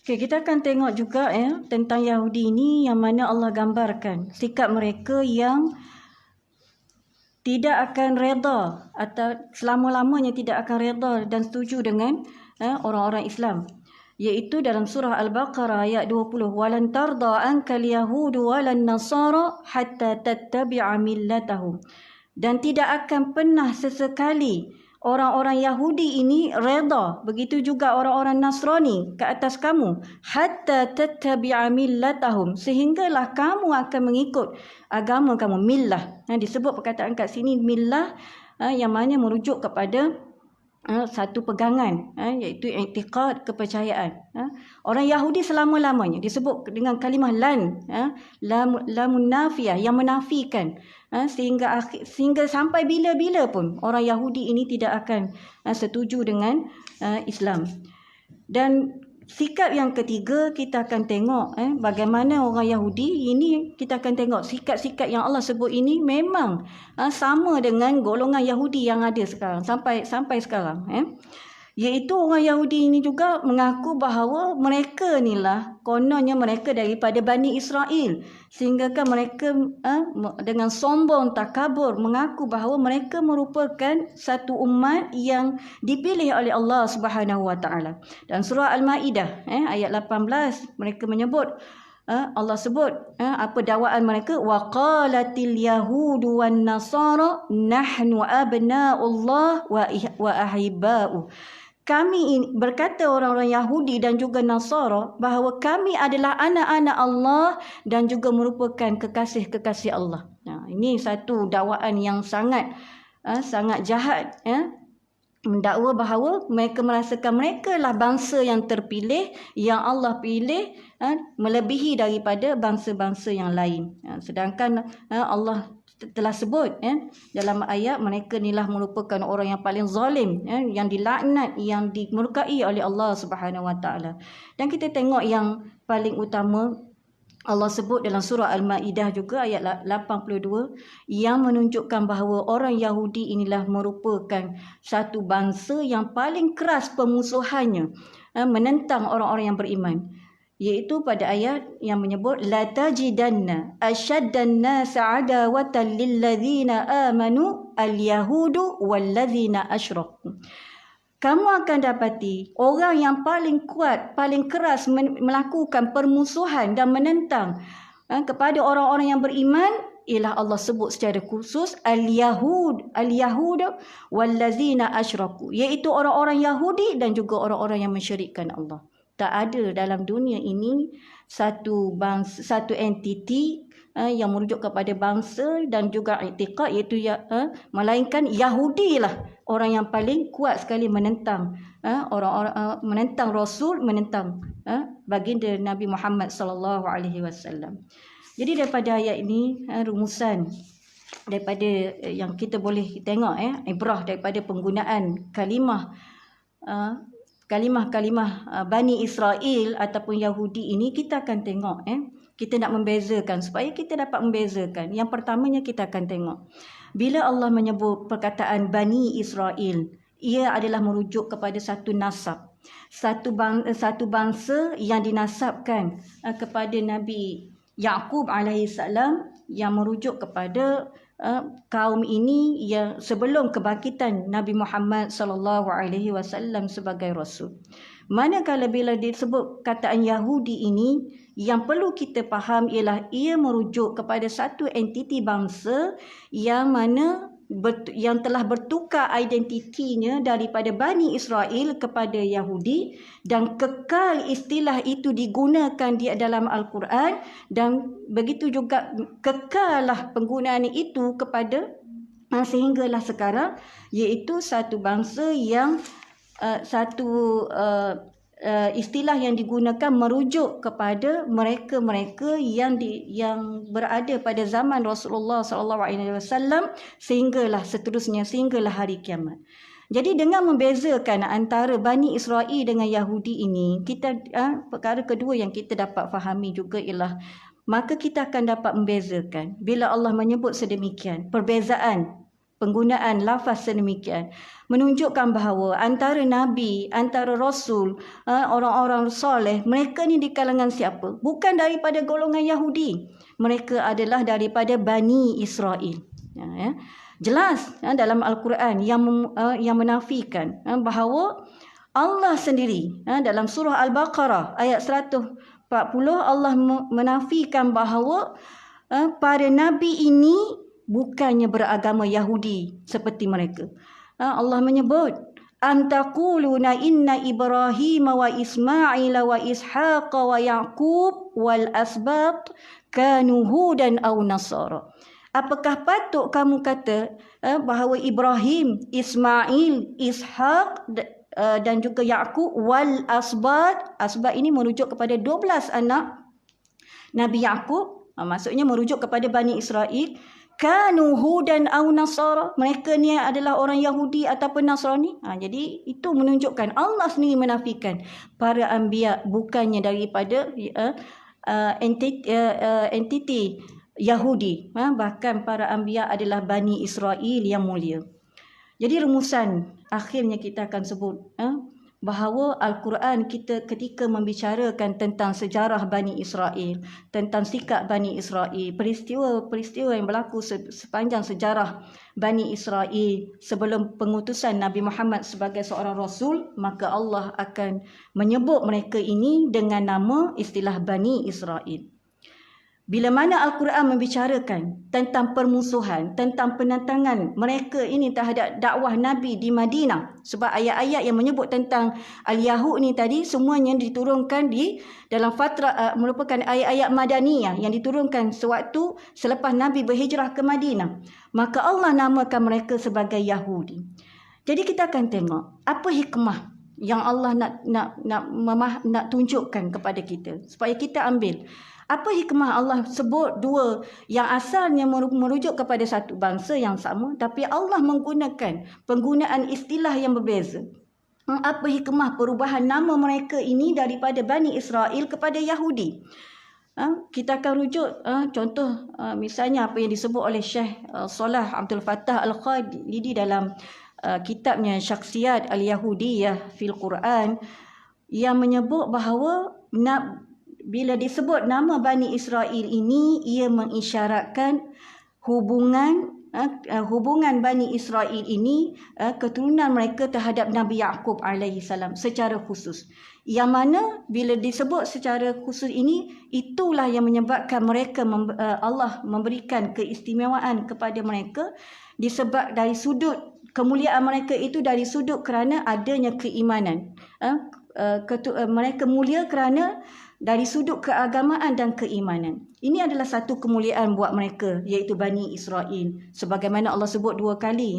Okay, kita akan tengok juga tentang Yahudi ini yang mana Allah gambarkan sikap mereka yang tidak akan reda atau selama-lamanya tidak akan reda dan setuju dengan orang-orang Islam. Iaitu dalam surah Al-Baqarah ayat 20, walan tarda ankal yahudu walan nasara hatta tattabi'a millatahum. Dan tidak akan pernah sesekali orang-orang Yahudi ini reda, begitu juga orang-orang Nasrani ke atas kamu, hatta tattabi'a millatahum, sehinggalah kamu akan mengikut agama kamu. Millah, disebut perkataan kat sini millah yang mana merujuk kepada satu pegangan, iaitu i'tiqad, kepercayaan. Orang Yahudi selama-lamanya disebut dengan kalimah lan, lamun nafiyah, yang menafikan, sehingga sampai bila-bila pun orang Yahudi ini tidak akan setuju dengan Islam. Dan sikap yang ketiga kita akan tengok bagaimana orang Yahudi ini, kita akan tengok sikap-sikap yang Allah sebut ini memang sama dengan golongan Yahudi yang ada sekarang sampai sekarang. Iaitu orang Yahudi ini juga mengaku bahawa mereka inilah kononnya mereka daripada Bani Israel, sehingga kan mereka dengan sombong takabur mengaku bahawa mereka merupakan satu umat yang dipilih oleh Allah Subhanahu Wa Taala. Dan surah Al-Maidah ayat 18 mereka menyebut, Allah sebut apa dakwaan mereka, waqalatil yahudu wan nasara nahnu abna'ullah wa ahibba'u. Kami, berkata orang-orang Yahudi dan juga Nasara, bahawa kami adalah anak-anak Allah dan juga merupakan kekasih-kekasih Allah. Ini satu dakwaan yang sangat jahat, mendakwa bahawa mereka merasakan mereka lah bangsa yang terpilih, yang Allah pilih melebihi daripada bangsa-bangsa yang lain. Sedangkan Allah telah sebut dalam ayat mereka inilah merupakan orang yang paling zalim, yang dilaknat, yang dimurkai oleh Allah Subhanahu Wa Taala. Dan kita tengok yang paling utama Allah sebut dalam surah Al-Maidah juga ayat 82 yang menunjukkan bahawa orang Yahudi inilah merupakan satu bangsa yang paling keras pemusuhannya menentang orang-orang yang beriman. Iaitu pada ayat yang menyebut la tajidanna asyaddan nas adawatan lilladzina amanu al-yahudu walladzina asyraku. Kamu akan dapati orang yang paling kuat, paling keras melakukan permusuhan dan menentang kepada orang-orang yang beriman ialah Allah sebut secara khusus al-yahud walladzina asyraku, iaitu orang-orang Yahudi dan juga orang-orang yang mensyirikkan Allah. Tak ada dalam dunia ini satu entiti yang merujuk kepada bangsa dan juga i'tiqad, iaitu melainkan Yahudi lah orang yang paling kuat sekali menentang orang-orang menentang Rasul, menentang baginda Nabi Muhammad sallallahu alaihi wasallam. Jadi daripada ayat ini rumusan daripada yang kita boleh tengok ibrah daripada penggunaan kalimah Bani Israel ataupun Yahudi ini, kita akan tengok kita nak membezakan supaya kita dapat membezakan. Yang pertamanya kita akan tengok bila Allah menyebut perkataan Bani Israel, ia adalah merujuk kepada satu nasab, satu bangsa yang dinasabkan kepada Nabi Yaqub alaihissalam, yang merujuk kepada kaum ini yang sebelum kebangkitan Nabi Muhammad sallallahu alaihi wasallam sebagai rasul. Manakala bila disebut kataan Yahudi ini, yang perlu kita faham ialah ia merujuk kepada satu entiti bangsa yang mana yang telah bertukar identitinya daripada Bani Israel kepada Yahudi, dan kekal istilah itu digunakan di dalam Al-Quran, dan begitu juga kekallah penggunaan itu kepada sehinggalah sekarang, iaitu satu bangsa yang istilah yang digunakan merujuk kepada mereka-mereka yang berada pada zaman Rasulullah sallallahu alaihi wasallam sehinggalah seterusnya, sehinggalah hari kiamat. Jadi dengan membezakan antara Bani Israel dengan Yahudi ini, kita perkara kedua yang kita dapat fahami juga ialah maka kita akan dapat membezakan bila Allah menyebut sedemikian perbezaan penggunaan lafaz sedemikian menunjukkan bahawa antara Nabi, antara Rasul, orang-orang soleh, mereka ni di kalangan siapa? Bukan daripada golongan Yahudi. Mereka adalah daripada Bani Israel. Jelas dalam Al-Quran yang menafikan bahawa Allah sendiri dalam surah Al-Baqarah ayat 140 Allah menafikan bahawa para Nabi ini bukannya beragama Yahudi seperti mereka. Allah menyebut am taquluna inna Ibrahim wa Ismail wa Ishaq wa Yaqub wal asbat kanu hudan aw nasara. Apakah patut kamu kata bahawa Ibrahim, Ismail, Ishaq dan juga Yaqub wal asbat ini merujuk kepada 12 anak Nabi Yaqub, maksudnya merujuk kepada Bani Israel. Kanu hudan aw nasara, mereka ni adalah orang Yahudi ataupun Nasrani. Jadi itu menunjukkan Allah sendiri menafikan para anbiya bukannya daripada entiti Yahudi. Bahkan para anbiya adalah Bani Israel yang mulia. Jadi rumusan akhirnya kita akan sebut bahawa Al-Quran kita ketika membicarakan tentang sejarah Bani Israel, tentang sikap Bani Israel, peristiwa-peristiwa yang berlaku sepanjang sejarah Bani Israel sebelum pengutusan Nabi Muhammad sebagai seorang Rasul, maka Allah akan menyebut mereka ini dengan nama istilah Bani Israel. Bila mana Al-Quran membicarakan tentang permusuhan, tentang penentangan mereka ini terhadap dakwah Nabi di Madinah. Sebab ayat-ayat yang menyebut tentang Al-Yahud ni tadi semuanya diturunkan di dalam fatrah, merupakan ayat-ayat Madaniyah yang diturunkan sewaktu selepas Nabi berhijrah ke Madinah. Maka Allah namakan mereka sebagai Yahudi. Jadi kita akan tengok apa hikmah yang Allah nak tunjukkan kepada kita supaya kita ambil. Apa hikmah Allah sebut dua yang asalnya merujuk kepada satu bangsa yang sama, tapi Allah menggunakan penggunaan istilah yang berbeza. Apa hikmah perubahan nama mereka ini daripada Bani Israel kepada Yahudi? Kita akan rujuk contoh misalnya apa yang disebut oleh Syekh Salah Abdul Fattah Al-Khalidi dalam kitabnya Syakhsiyat Al-Yahudiyah fil Quran, yang menyebut bahawa bila disebut nama Bani Israel ini, ia mengisyaratkan hubungan Bani Israel ini, keturunan mereka terhadap Nabi Yaqub alaihi salam secara khusus. Yang mana bila disebut secara khusus ini, itulah yang menyebabkan mereka Allah memberikan keistimewaan kepada mereka disebab dari sudut kemuliaan mereka itu dari sudut kerana adanya keimanan. Mereka mulia kerana dari sudut keagamaan dan keimanan. Ini adalah satu kemuliaan buat mereka, iaitu Bani Israel. Sebagaimana Allah sebut dua kali,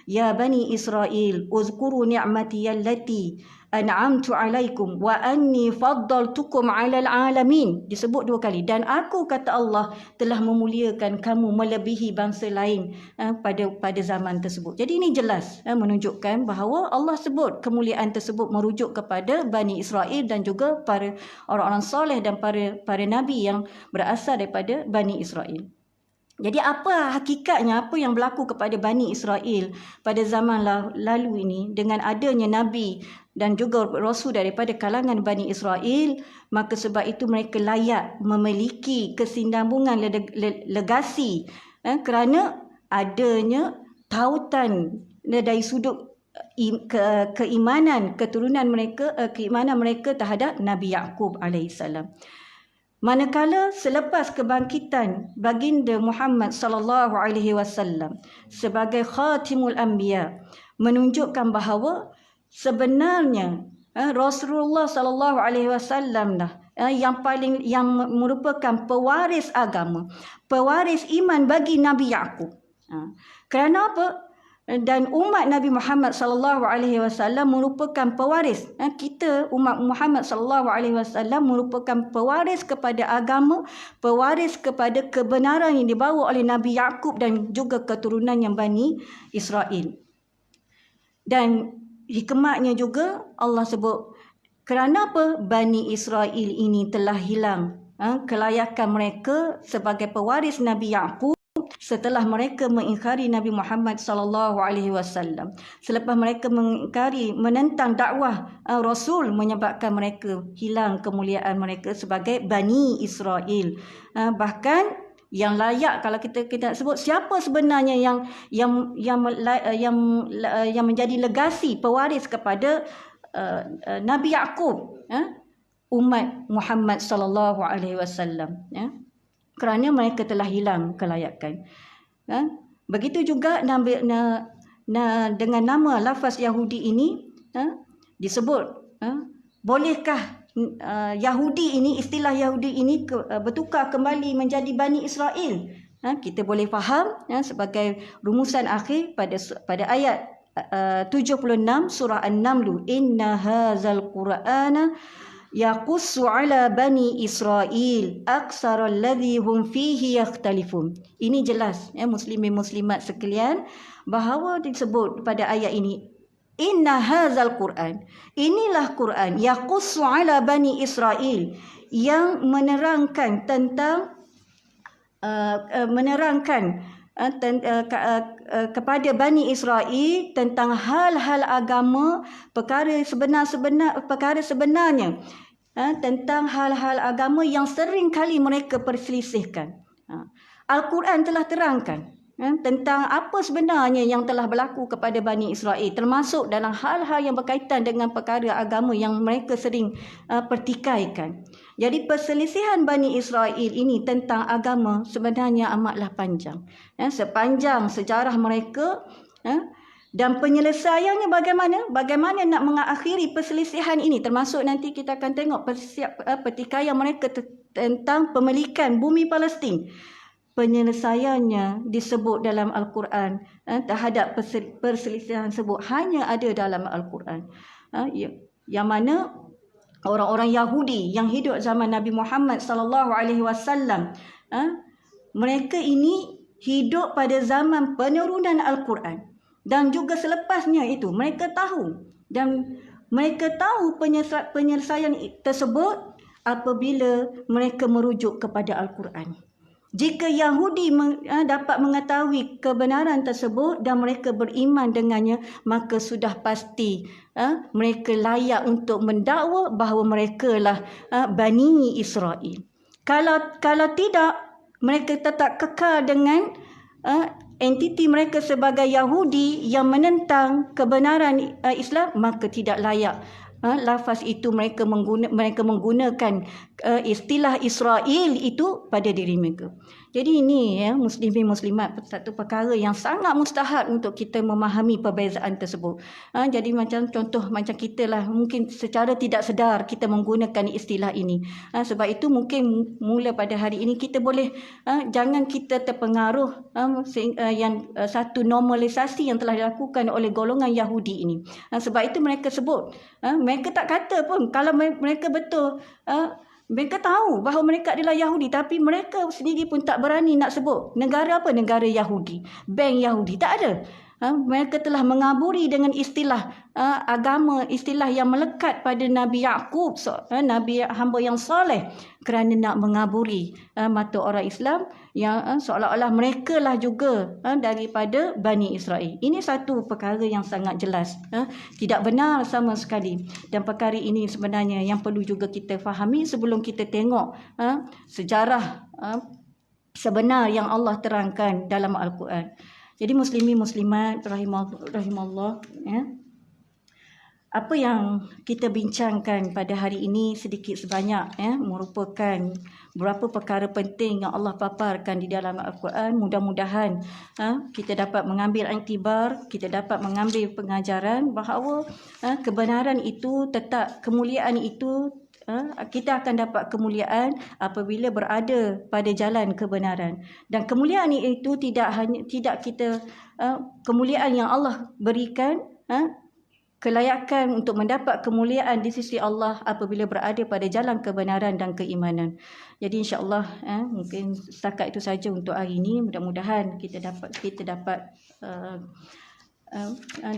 ya Bani Israel, uzkuru ni'mati allati an'amtu alaikum wa anni faddaltukum 'alal alamin. Disebut dua kali. Dan aku, kata Allah, telah memuliakan kamu melebihi bangsa lain pada zaman tersebut. Jadi ini jelas menunjukkan bahawa Allah sebut kemuliaan tersebut merujuk kepada Bani Israel dan juga para orang-orang soleh dan para nabi yang berasal daripada Bani Israel. Jadi apa hakikatnya, apa yang berlaku kepada Bani Israel pada zaman lalu ini dengan adanya Nabi dan juga Rasul daripada kalangan Bani Israel, maka sebab itu mereka layak memiliki kesinambungan legasi kerana adanya tautan dari sudut keimanan keturunan mereka, keimanan mereka terhadap Nabi Yaqub alaihissalam. Manakala selepas kebangkitan baginda Muhammad sallallahu alaihi wasallam sebagai khatimul anbiya, menunjukkan bahawa sebenarnya Rasulullah sallallahu alaihi wasallam lah yang merupakan pewaris agama, pewaris iman bagi Nabi Yaqub. Kerana apa? Dan umat Nabi Muhammad sallallahu alaihi wasallam merupakan pewaris. Kita umat Muhammad sallallahu alaihi wasallam merupakan pewaris kepada agama, pewaris kepada kebenaran yang dibawa oleh Nabi Yaqub dan juga keturunan yang Bani Israel. Dan hikmatnya juga Allah sebut kerana apa? Bani Israel ini telah hilang kelayakan mereka sebagai pewaris Nabi Yaqub setelah mereka mengingkari Nabi Muhammad sallallahu alaihi wasallam. Selepas mereka mengingkari, menentang dakwah Rasul, menyebabkan mereka hilang kemuliaan mereka sebagai Bani Israel. Bahkan yang layak, kalau kita sebut siapa sebenarnya yang menjadi legasi pewaris kepada Nabi Yaqub, umat Muhammad sallallahu alaihi wasallam, kerana mereka telah hilang kelayakan. Begitu juga dengan nama lafaz Yahudi ini disebut, bolehkah Yahudi ini, istilah Yahudi ini bertukar kembali menjadi Bani Israel? Kita boleh faham sebagai rumusan akhir pada ayat 76 surah An-Naml, inna hadzal qur'ana yaqussu ala bani Israel aksaral ladzi hum fihi yakhtalifun. Ini jelas muslimin muslimat sekalian, bahawa disebut pada ayat ini, inna hadzal Quran, inilah Quran, yaqussu ala bani Israel, yang menerangkan tentang kepada Bani Israel tentang hal-hal agama, perkara sebenarnya, tentang hal-hal agama yang sering kali mereka perselisihkan. Al-Quran telah terangkan tentang apa sebenarnya yang telah berlaku kepada Bani Israel, termasuk dalam hal-hal yang berkaitan dengan perkara agama yang mereka sering pertikaikan. Jadi perselisihan Bani Israel ini tentang agama sebenarnya amatlah panjang. Sepanjang sejarah mereka, dan penyelesaiannya bagaimana nak mengakhiri perselisihan ini, termasuk nanti kita akan tengok pertikaian mereka tentang pemilikan bumi Palestin. Penyelesaiannya disebut dalam Al-Quran. Terhadap perselisihan tersebut hanya ada dalam Al-Quran. Yang mana orang-orang Yahudi yang hidup zaman Nabi Muhammad sallallahu alaihi wasallam, mereka ini hidup pada zaman penurunan Al-Quran, dan juga selepasnya itu mereka tahu, dan mereka tahu penyelesaian tersebut apabila mereka merujuk kepada Al-Quran. Jika Yahudi dapat mengetahui kebenaran tersebut dan mereka beriman dengannya, maka sudah pasti mereka layak untuk mendakwa bahawa mereka lah Bani Israel. Kalau tidak, mereka tetap kekal dengan entiti mereka sebagai Yahudi yang menentang kebenaran Islam, maka tidak layak lafaz itu mereka menggunakan istilah Israel itu pada diri mereka. Jadi ini muslimin muslimat, satu perkara yang sangat mustahak untuk kita memahami perbezaan tersebut. Jadi contoh macam kita lah, mungkin secara tidak sedar kita menggunakan istilah ini. Sebab itu mungkin mula pada hari ini kita boleh jangan kita terpengaruh yang satu normalisasi yang telah dilakukan oleh golongan Yahudi ini. Sebab itu mereka sebut, mereka tak kata pun kalau mereka betul, mereka tahu bahawa mereka adalah Yahudi, tapi mereka sendiri pun tak berani nak sebut negara apa, negara Yahudi, bank Yahudi, tak ada. Mereka telah mengaburi dengan istilah agama, istilah yang melekat pada Nabi Yaqub, Nabi hamba yang soleh, kerana nak mengaburi mata orang Islam yang seolah-olah mereka lah juga daripada Bani Israel. Ini satu perkara yang sangat jelas, tidak benar sama sekali, dan perkara ini sebenarnya yang perlu juga kita fahami sebelum kita tengok sejarah sebenar yang Allah terangkan dalam Al-Quran. Jadi muslimin muslimat rahimallah, apa yang kita bincangkan pada hari ini sedikit sebanyak merupakan beberapa perkara penting yang Allah paparkan di dalam Al-Quran. Mudah-mudahan kita dapat mengambil iktibar, kita dapat mengambil pengajaran bahawa kebenaran itu tetap, kemuliaan itu kita akan dapat kemuliaan apabila berada pada jalan kebenaran. Dan kemuliaan itu tidak kita kemuliaan yang Allah berikan, kelayakan untuk mendapat kemuliaan di sisi Allah apabila berada pada jalan kebenaran dan keimanan. Jadi insya-Allah mungkin setakat itu saja untuk hari ini. Mudah-mudahan kita dapat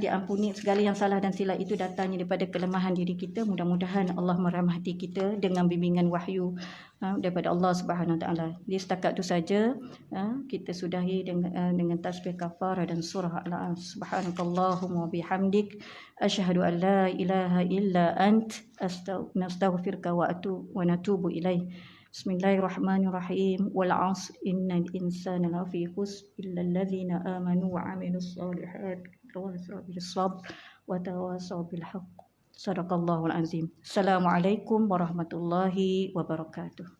diampuni segala yang salah dan silap itu datangnya daripada kelemahan diri kita. Mudah-mudahan Allah merahmati kita dengan bimbingan wahyu daripada Allah Subhanahu Wa Taala. Jadi setakat itu saja kita sudahi dengan tasbih kafarah dan surah Al-An'am. Subhanakallahumma wa bihamdik asyhadu an la ilaha illa ant astaghfiruka wa natubu ilaik. Bismillahirrahmanirrahim. Wal 'asr innal insana lafi khusr illa allazina amanu wa 'amilus solihat wa tawasaw bis sabr wa tawasaw bil haqq. Sadaqallahul azim. Assalamualaikum warahmatullahi wabarakatuh.